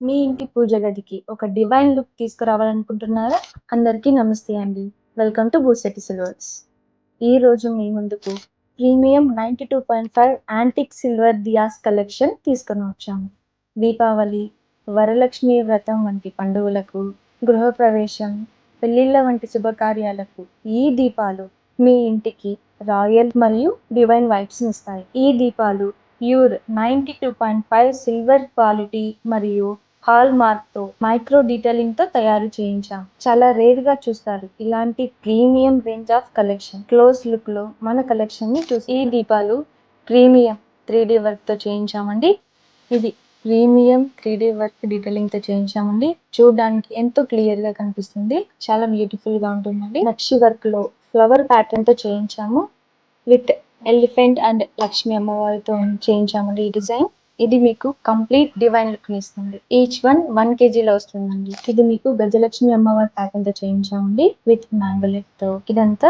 మీ ఇంటి పూజ గదికి ఒక డివైన్ లుక్ తీసుకురావాలనుకుంటున్నారా? అందరికీ నమస్తే అండి. Welcome to Boosetti silvers. ఈ రోజు మీ ముందుకు premium 92.5 antique silver diyas collection తీసుకొని వచ్చాము. దీపావళి, వరలక్ష్మి వ్రతం వంటి పండుగలకు, గృహప్రవేశం, పెళ్లిళ్ళ వంటి శుభకార్యాలకు ఈ దీపాలు మీ ఇంటికి రాయల్ మరియు డివైన్ వైబ్స్ ఇస్తాయి. ఈ దీపాలు ప్యూర్ 92.5 సిల్వర్ క్వాలిటీ మరియు హాల్ మార్క్ తో మైక్రో డీటెయిలింగ్ తో తయారు చేయించాం. చాలా రేర్ గా చూస్తారు ఇలాంటి premium range of collection. Close look లో మన కలెక్షన్ ని చూసి ఈ దీపాలు ప్రీమియం 3D వర్క్ తో చేయించామండి. ఇది ప్రీమియం 3D వర్క్ డీటెయిలింగ్ తో చేయించామండి. చూడడానికి ఎంతో క్లియర్ గా కనిపిస్తుంది. చాలా బ్యూటిఫుల్ గా ఉంటుందండి. నక్షి వర్క్ లో ఫ్లవర్ ప్యాటర్న్ తో చేయించాము. విత్ ఎలిఫెంట్ అండ్ లక్ష్మి అమ్మవారితో చేయించామండి ఈ డిజైన్. ఇది మీకు కంప్లీట్ డివైన్ లుక్ ఇస్తుంది. ఈచ్ 1 kg వస్తుందండి. ఇది మీకు గజలక్ష్మి అమ్మవారి ప్యాటర్న్ తో చేయించామండి విత్ మ్యాంగోలెట్ తో. ఇదంతా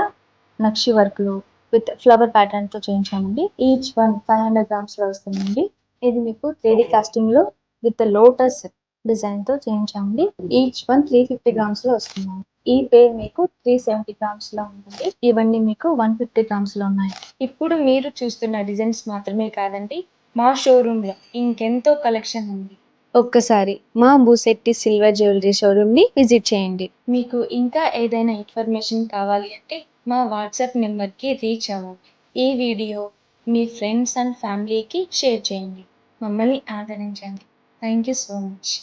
నక్షి వర్క్ లో విత్ ఫ్లవర్ ప్యాటర్న్ తో చేయించామండి. ఈచ్ 500 grams లో వస్తుందండి. ఇది మీకు 3D కాస్టింగ్ లో విత్ లోటస్ డిజైన్ తో చేయించామండి. ఈచ్ 350 grams లో వస్తుందండి. ఈ పేర్ మీకు 370 grams లో ఉంటుంది. ఇవన్నీ మీకు 150 grams లో ఉన్నాయి. ఇప్పుడు మీరు చూస్తున్న డిజైన్స్ మాత్రమే కాదండి, మా షోరూమ్ లో ఇంకెంతో కలెక్షన్ ఉంది. ఒక్కసారి మా బూసెట్టి సిల్వర్ జ్యువెలరీ షోరూమ్ ని విజిట్ చేయండి. మీకు ఇంకా ఏదైనా ఇన్ఫర్మేషన్ కావాలి అంటే మా వాట్సాప్ నెంబర్ కి రీచ్ అవ్వండి. ఈ వీడియో మీ ఫ్రెండ్స్ అండ్ ఫ్యామిలీకి షేర్ చేయండి. మమ్మల్ని ఆదరించండి. Thank you so much.